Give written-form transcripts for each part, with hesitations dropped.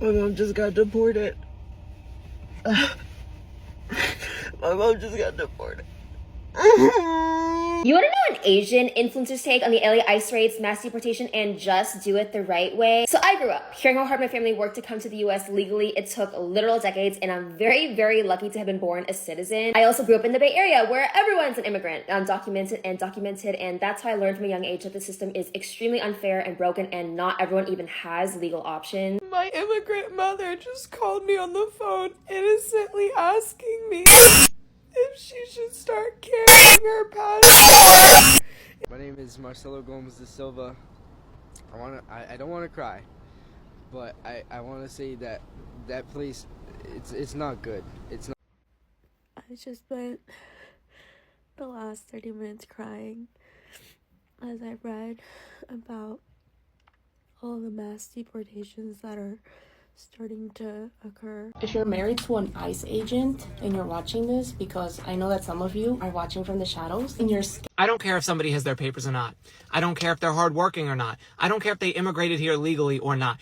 My mom just got deported. My mom just got deported. You want to know an Asian influencer's take on the LA ICE raids, mass deportation, and just do it the right way? So I grew up hearing how hard my family worked to come to the US legally. It took literal decades, and I'm very, very lucky to have been born a citizen. I also grew up in the Bay Area where everyone's an immigrant, documented, and that's how I learned from a young age that the system is extremely unfair and broken, and not everyone even has legal options. My immigrant mother just called me on the phone innocently asking me if she should start carrying her passport. My name is Marcelo Gomes de Silva. I don't want to cry, but I want to say that place, it's not good. It's not. I just spent the last 30 minutes crying as I read about all the mass deportations that are starting to occur. If you're married to an ICE agent and you're watching this, because I know that some of you are watching from the shadows and you're scared. I don't care if somebody has their papers or not. I don't care if they're hardworking or not. I don't care if they immigrated here legally or not.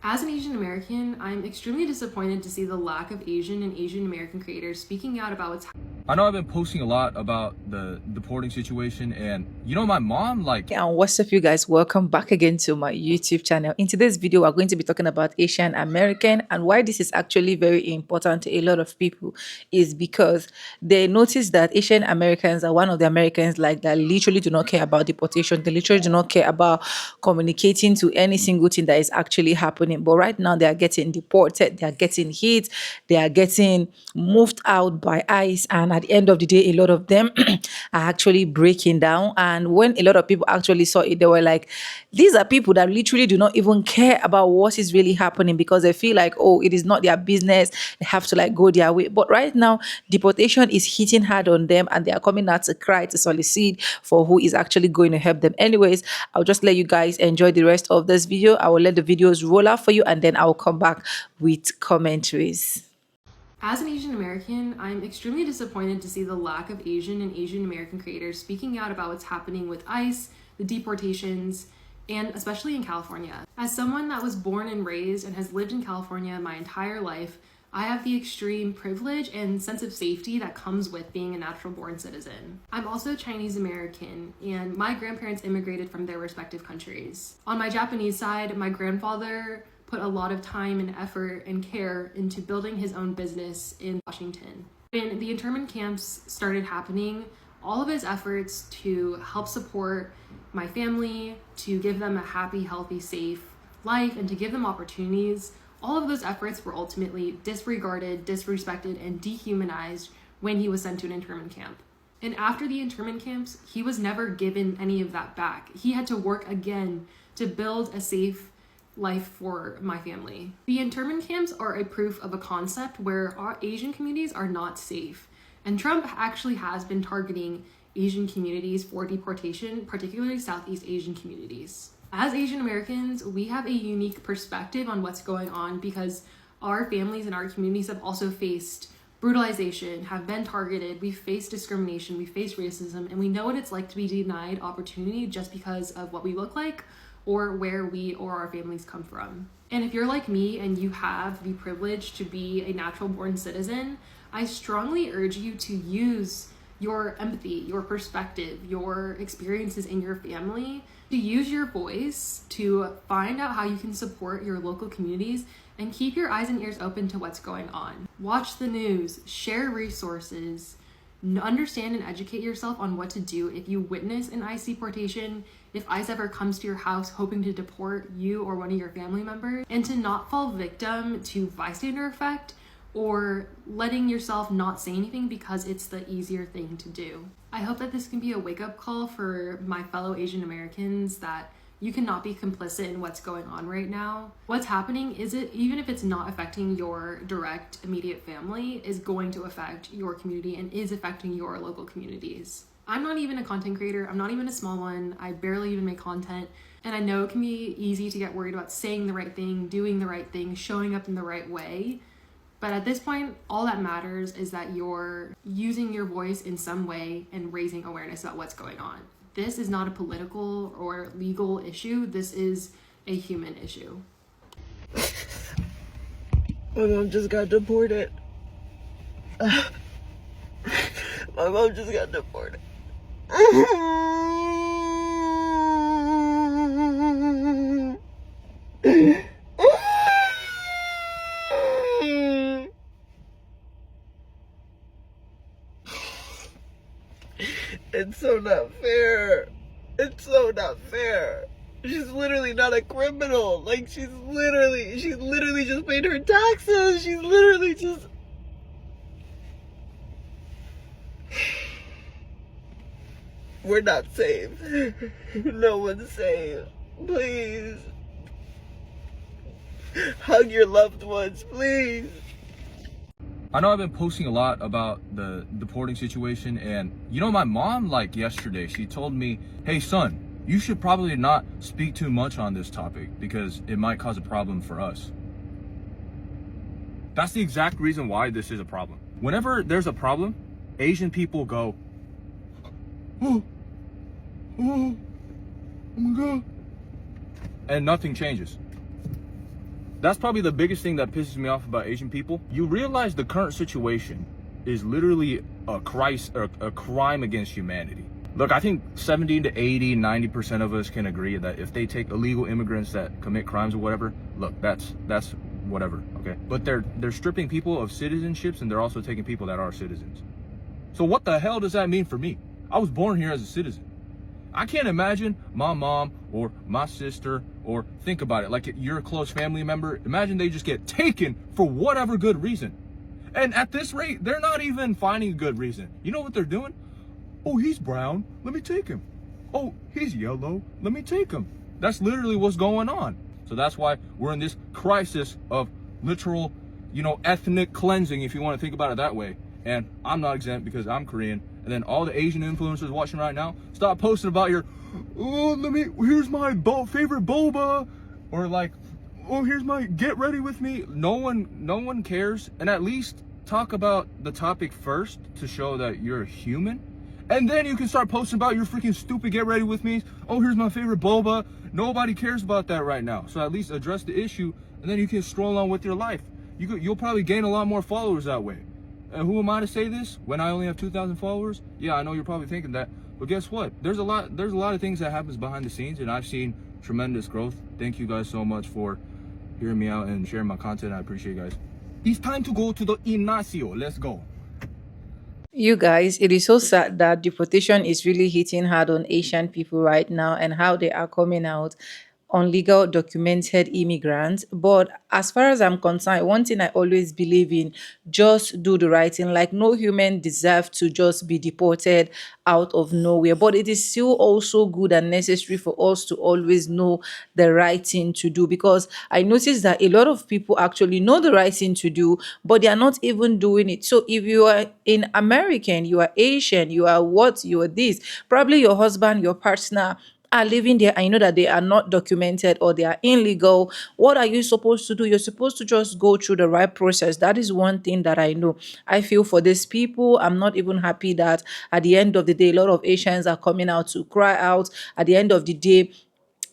As an Asian American, I'm extremely disappointed to see the lack of Asian and Asian American creators speaking out about what's happening. I know I've been posting a lot about the deporting situation, and my mom, And what's up, you guys? Welcome back again to my YouTube channel. In today's video, we're going to be talking about Asian American, and why this is actually very important to a lot of people is because they notice that Asian Americans are one of the Americans that literally do not care about deportation. They literally do not care about communicating to any single thing that is actually happening. But right now, they are getting deported, they are getting hit, they are getting moved out by ICE, and at the end of the day, a lot of them are actually breaking down. And when a lot of people actually saw it, they were like, these are people that literally do not even care about what is really happening, because they feel like, oh, it is not their business, they have to go their way. But right now, deportation is hitting hard on them, and they are coming out to cry, to solicit for who is actually going to help them. Anyways, I'll just let you guys enjoy the rest of this video. I will let the videos roll out for you, and then I'll come back with commentaries. As an Asian American, I'm extremely disappointed to see the lack of Asian and Asian American creators speaking out about what's happening with ICE, the deportations, and especially in California. As someone that was born and raised and has lived in California my entire life, I have the extreme privilege and sense of safety that comes with being a natural-born citizen. I'm also Chinese American, and my grandparents immigrated from their respective countries. On my Japanese side, my grandfather put a lot of time and effort and care into building his own business in Washington. When the internment camps started happening, all of his efforts to help support my family, to give them a happy, healthy, safe life, and to give them opportunities, all of those efforts were ultimately disregarded, disrespected, and dehumanized when he was sent to an internment camp. And after the internment camps, he was never given any of that back. He had to work again to build a safe life for my family. The internment camps are a proof of a concept where our Asian communities are not safe. And Trump actually has been targeting Asian communities for deportation, particularly Southeast Asian communities. As Asian Americans, we have a unique perspective on what's going on because our families and our communities have also faced brutalization, have been targeted, we've faced discrimination, we've faced racism, and we know what it's like to be denied opportunity just because of what we look like or where we or our families come from. And if you're like me and you have the privilege to be a natural-born citizen, I strongly urge you to use your empathy, your perspective, your experiences in your family, to use your voice to find out how you can support your local communities and keep your eyes and ears open to what's going on. Watch the news, share resources, understand and educate yourself on what to do if you witness an ICE deportation, if ICE ever comes to your house hoping to deport you or one of your family members, and to not fall victim to bystander effect or letting yourself not say anything because it's the easier thing to do. I hope that this can be a wake-up call for my fellow Asian Americans that you cannot be complicit in what's going on right now. What's happening is even if it's not affecting your direct immediate family, is going to affect your community and is affecting your local communities. I'm not even a content creator. I'm not even a small one. I barely even make content. And I know it can be easy to get worried about saying the right thing, doing the right thing, showing up in the right way. But at this point, all that matters is that you're using your voice in some way and raising awareness about what's going on. This is not a political or legal issue. This is a human issue. My mom just got deported. My mom just got deported. It's so not fair. It's so not fair. She's literally not a criminal. Like, she literally just paid her taxes. She's literally just... We're not safe. No one's safe. Please. Hug your loved ones, please. I know I've been posting a lot about the deporting situation, and you know, my mom, like yesterday, she told me, hey son, you should probably not speak too much on this topic because it might cause a problem for us. That's the exact reason why this is a problem. Whenever there's a problem, Asian people go, oh my God, and nothing changes. That's probably the biggest thing that pisses me off about Asian people. You realize the current situation is literally a crime against humanity. Look, I think 70 to 80, 90% of us can agree that if they take illegal immigrants that commit crimes or whatever, look, that's whatever, okay? But they're stripping people of citizenships, and they're also taking people that are citizens. So what the hell does that mean for me? I was born here as a citizen. I can't imagine my mom or my sister, or think about it, like you're a close family member, imagine they just get taken for whatever good reason. And at this rate, they're not even finding a good reason. You know what they're doing? Oh, he's brown, let me take him. Oh, he's yellow, let me take him. That's literally what's going on. So that's why we're in this crisis of literal, ethnic cleansing, if you want to think about it that way. And I'm not exempt because I'm Korean. And then all the Asian influencers watching right now, stop posting about your, here's my favorite boba, or like, oh, here's my get ready with me. No one cares. And at least talk about the topic first to show that you're a human. And then you can start posting about your freaking stupid get ready with me. Oh, here's my favorite boba. Nobody cares about that right now. So at least address the issue, and then you can stroll on with your life. You'll probably gain a lot more followers that way. And who am I to say this when I only have 2,000 followers? Yeah, I know you're probably thinking that, but guess what? There's a lot of things that happens behind the scenes, and I've seen tremendous growth. Thank you guys so much for hearing me out and sharing my content. I appreciate you guys. It's time to go to the Ignacio. Let's go. You guys, it is so sad that deportation is really hitting hard on Asian people right now, and how they are coming out unlegal documented immigrants. But as far as I'm concerned, one thing I always believe in, just do the right thing. Like, no human deserves to just be deported out of nowhere. But it is still also good and necessary for us to always know the right thing to do, because I noticed that a lot of people actually know the right thing to do, but they are not even doing it. So if you are in American, you are Asian, you are what, you are this, probably your husband, your partner are living there, and you know that they are not documented or they are illegal. What are you supposed to do? You're supposed to just go through the right process. That is one thing that I know. I feel for these people. I'm not even happy that at the end of the day, a lot of Asians are coming out to cry out. At the end of the day,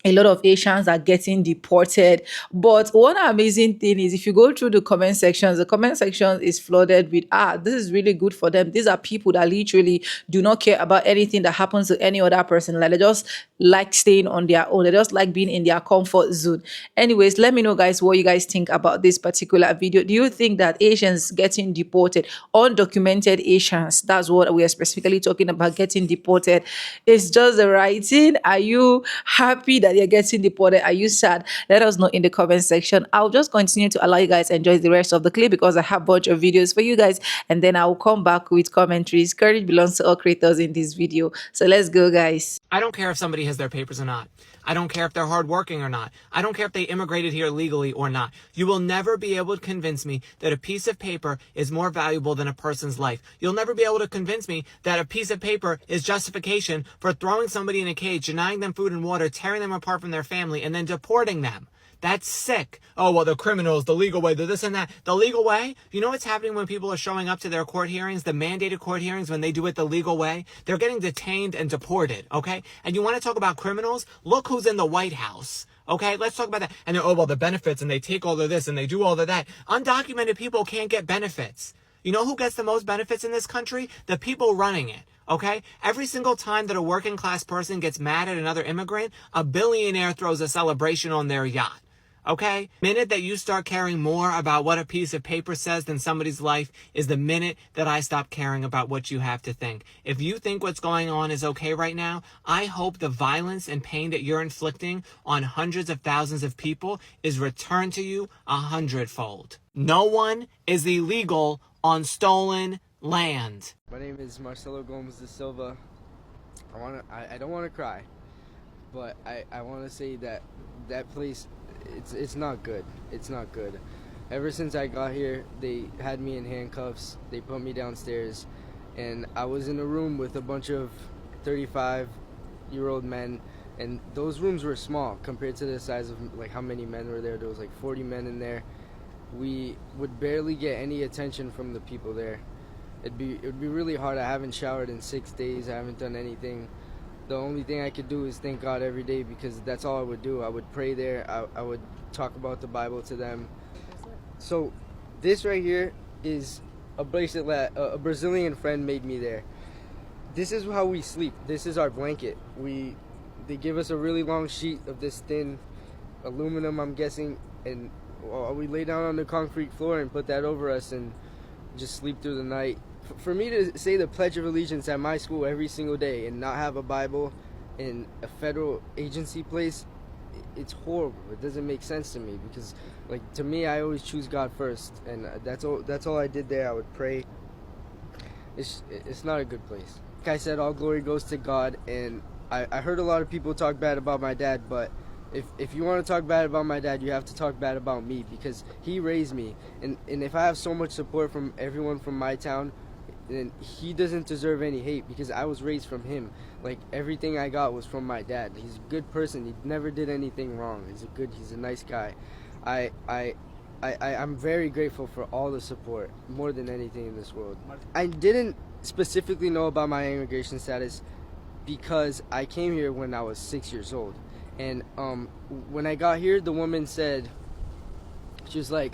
a lot of Asians are getting deported. But one amazing thing is, if you go through the comment sections, the comment section is flooded with, this is really good for them. These are people that literally do not care about anything that happens to any other person. Like, they just like staying on their own. They just like being in their comfort zone. Anyways, let me know, guys, what you guys think about this particular video. Do you think that Asians getting deported, undocumented Asians, that's what we are specifically talking about, getting deported, is just the right thing? Are you happy that you're getting deported? Are you sad? Let us know in the comment section. I'll just continue to allow you guys to enjoy the rest of the clip, because I have a bunch of videos for you guys, and then I'll come back with commentaries. Courage belongs to all creators in this video. So let's go, guys. I don't care if somebody has their papers or not. I don't care if they're hardworking or not. I don't care if they immigrated here legally or not. You will never be able to convince me that a piece of paper is more valuable than a person's life. You'll never be able to convince me that a piece of paper is justification for throwing somebody in a cage, denying them food and water, tearing them apart from their family, and then deporting them. That's sick. Oh, well, the criminals, the legal way, the this and that. The legal way? You know what's happening when people are showing up to their court hearings, the mandated court hearings, when they do it the legal way? They're getting detained and deported, okay? And you want to talk about criminals? Look who's in the White House, Okay, let's talk about that. And they're, oh, well, the benefits, and they take all of this and they do all of that. Undocumented people can't get benefits. You know who gets the most benefits in this country? The people running it. Okay? Every single time that a working class person gets mad at another immigrant, a billionaire throws a celebration on their yacht. Okay? Minute that you start caring more about what a piece of paper says than somebody's life is the minute that I stop caring about what you have to think. If you think what's going on is okay right now, I hope the violence and pain that you're inflicting on hundreds of thousands of people is returned to you 100-fold. No one is illegal on stolen land. My name is Marcelo Gomes da Silva. I don't want to cry, but I want to say that that place, it's not good. It's not good. Ever since I got here, they had me in handcuffs. They put me downstairs, and I was in a room with a bunch of 35-year-old men, and those rooms were small compared to the size of like how many men were there. There was like 40 men in there. We would barely get any attention from the people there. It would be really hard. I haven't showered in 6 days. I haven't done anything. The only thing I could do is thank God every day, because that's all I would do. I would pray there. I would talk about the Bible to them. So this right here is a bracelet that a Brazilian friend made me there. This is how we sleep. This is our blanket. They give us a really long sheet of this thin aluminum, I'm guessing, and we lay down on the concrete floor and put that over us and just sleep through the night. For me to say the Pledge of Allegiance at my school every single day and not have a Bible in a federal agency place, it's horrible. It doesn't make sense to me, because like, to me, I always choose God first, and that's all I did there. I would pray. It's not a good place. Like I said, all glory goes to God, and I heard a lot of people talk bad about my dad, but if you want to talk bad about my dad, you have to talk bad about me, because he raised me, and if I have so much support from everyone from my town, then he doesn't deserve any hate, because I was raised from him. Like, everything I got was from my dad. He's a good person. He never did anything wrong. He's a nice guy. I'm very grateful for all the support, more than anything in this world. I didn't specifically know about my immigration status because I came here when I was 6 years old. And when I got here, the woman said, she was like,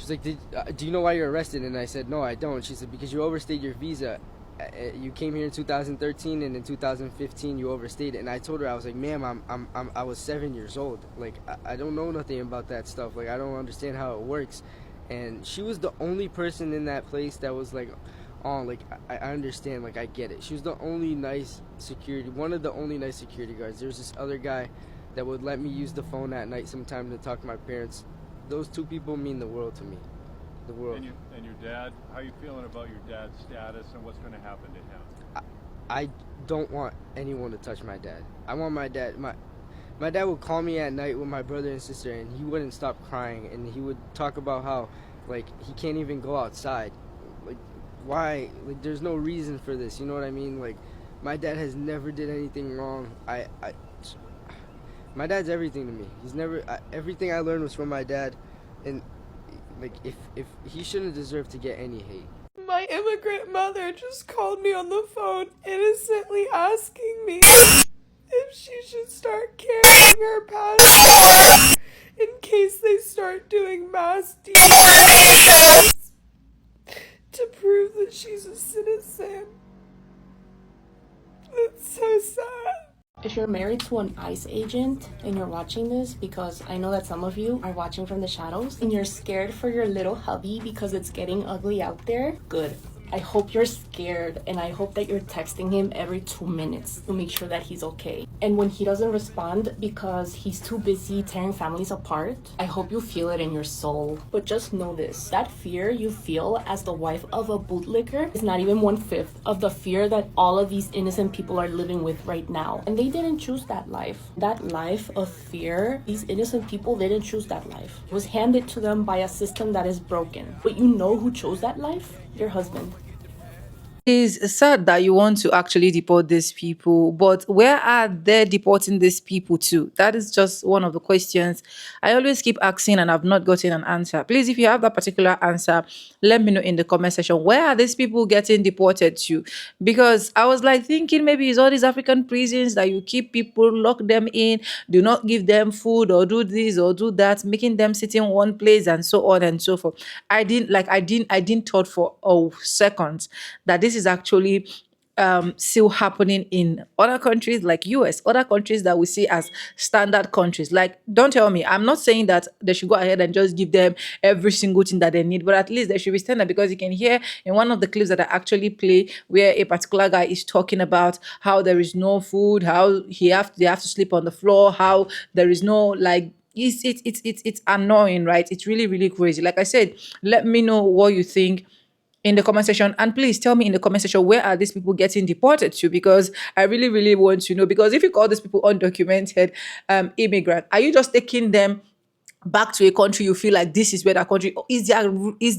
do you know why you're arrested? And I said, no, I don't. She said, because you overstayed your visa. You came here in 2013, and in 2015 you overstayed it. And I told her, I was like, ma'am, I was 7 years old. Like, I don't know nothing about that stuff. Like, I don't understand how it works. And she was the only person in that place that was like, oh, like, I understand, like, I get it. She was the only nice security, one of the only nice security guards. There was this other guy that would let me use the phone at night sometime to talk to my parents. Those two people mean the world to me. The world. And your dad, how are you feeling about your dad's status and what's going to happen to him? I don't want anyone to touch my dad. I want my dad, my dad would call me at night with my brother and sister, and he wouldn't stop crying, and he would talk about how, like, he can't even go outside. Like, why? Like, there's no reason for this, you know what I mean? Like, my dad has never did anything wrong. My dad's everything to me. He's never, everything I learned was from my dad, and like, if he shouldn't deserve to get any hate. My immigrant mother just called me on the phone, innocently asking me if she should start carrying her passport in case they start doing mass DNA to prove that she's a citizen. That's so sad. If you're married to an ICE agent and you're watching this, because I know that some of you are watching from the shadows and you're scared for your little hubby because it's getting ugly out there, good. I hope you're scared, and I hope that you're texting him every 2 minutes to make sure that he's okay. And when he doesn't respond because he's too busy tearing families apart, I hope you feel it in your soul. But just know this, that fear you feel as the wife of a bootlicker is not even 1/5 of the fear that all of these innocent people are living with right now. And they didn't choose that life. That life of fear, these innocent people didn't choose that life. It was handed to them by a system that is broken. But you know who chose that life? Your husband. It's sad that you want to actually deport these people, but where are they deporting these people to? That is just one of the questions I always keep asking and I've not gotten an answer. Please, if you have that particular answer, let me know in the comment section. Where are these people getting deported to? Because I was like thinking maybe it's all these African prisons that you keep people, lock them in, do not give them food or do this or do that, making them sit in one place and so on and so forth. I didn't thought for a second that this is actually still happening in other countries like US, other countries that we see as standard countries. Like, don't tell me, I'm not saying that they should go ahead and just give them every single thing that they need, but at least they should be standard, because you can hear in one of the clips that I actually play where a particular guy is talking about how there is no food, how they have to sleep on the floor, how there is no like it's annoying, right? It's really, really crazy. Like I said, let me know what you think in the comment section, and please tell me in the comment section, where are these people getting deported to, because I really, really want to know. Because if you call these people undocumented immigrant, are you just taking them back to a country you feel like this is where their country is,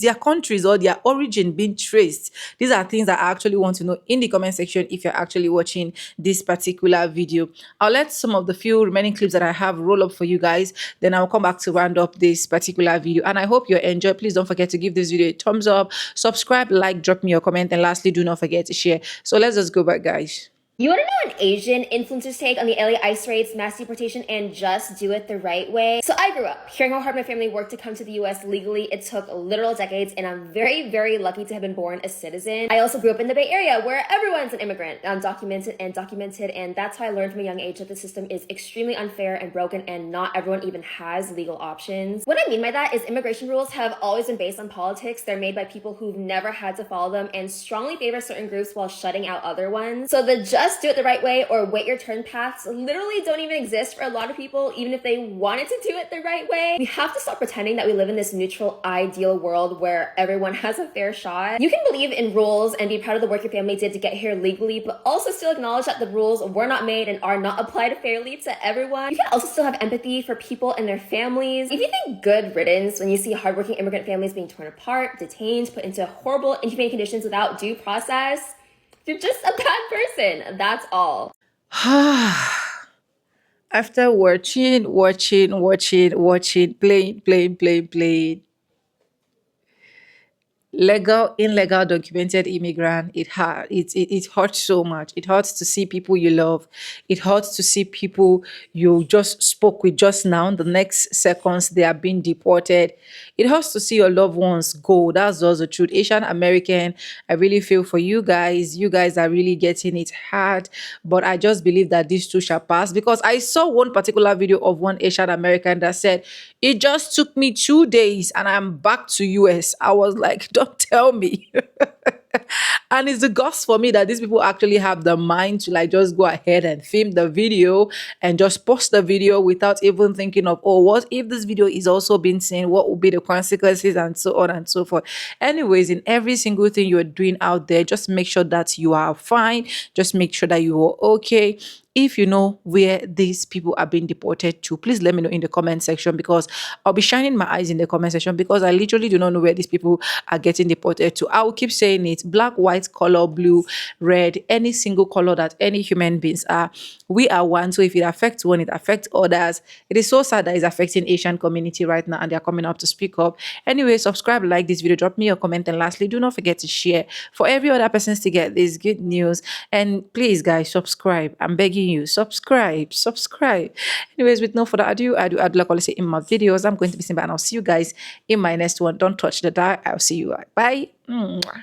their countries or their origin being traced? These are things that I actually want to know in the comment section if you're actually watching this particular video. I'll let some of the few remaining clips that I have roll up for you guys, then I'll come back to round up this particular video, and I hope you enjoy. Please don't forget to give this video a thumbs up, subscribe, like, drop me your comment, and lastly, do not forget to share. So let's just go back, guys. You want to know an Asian influencer's take on the LA ICE raids, mass deportation, and just do it the right way? So I grew up hearing how hard my family worked to come to the US legally. It took literal decades, and I'm very, very lucky to have been born a citizen. I also grew up in the Bay Area where everyone's an immigrant. I'm documented, and that's how I learned from a young age that the system is extremely unfair and broken, and not everyone even has legal options. What I mean by that is immigration rules have always been based on politics. They're made by people who've never had to follow them and strongly favor certain groups while shutting out other ones. So the just do it the right way or wait your turn paths literally don't even exist for a lot of people, even if they wanted to do it the right way. We have to stop pretending that we live in this neutral, ideal world where everyone has a fair shot. You can believe in rules and be proud of the work your family did to get here legally, but also still acknowledge that the rules were not made and are not applied fairly to everyone. You can also still have empathy for people and their families. If you think good riddance when you see hardworking immigrant families being torn apart, detained, put into horrible, inhumane conditions without due process, you're just a bad person. That's all. After watching, playing, legal, illegal, documented immigrant, it hurts so much. It hurts to see people you love. It hurts to see people you just spoke with just now, the next seconds they are being deported. It hurts to see your loved ones go. That's just the truth. Asian American, I really feel for you guys. You guys are really getting it hard, but I just believe that this too shall pass, because I saw one particular video of one Asian American that said, it just took me 2 days and I'm back to US. I was like, don't tell me. And it's the gospel for me that these people actually have the mind to like just go ahead and film the video and just post the video without even thinking of, oh, what if this video is also being seen? What will be the consequences, and so on and so forth. Anyways, in every single thing you're doing out there, just make sure that you are fine. Just make sure that you are okay. If you know where these people are being deported to, please let me know in the comment section, because I'll be shining my eyes in the comment section, because I literally do not know where these people are getting deported to. I will keep saying it: black, white, color, blue, red, any single color that any human beings are. We are one. So if it affects one, it affects others. It is so sad that it's affecting Asian community right now, and they're coming up to speak up. Anyway, subscribe, like this video, drop me your comment, and lastly, do not forget to share for every other person to get this good news. And please, guys, subscribe. I'm begging you, subscribe. Anyways, with no further ado, like I say in my videos, I'm going to be saying bye, and I'll see you guys in my next one. Don't touch the dial. I'll see you. Bye. Mwah.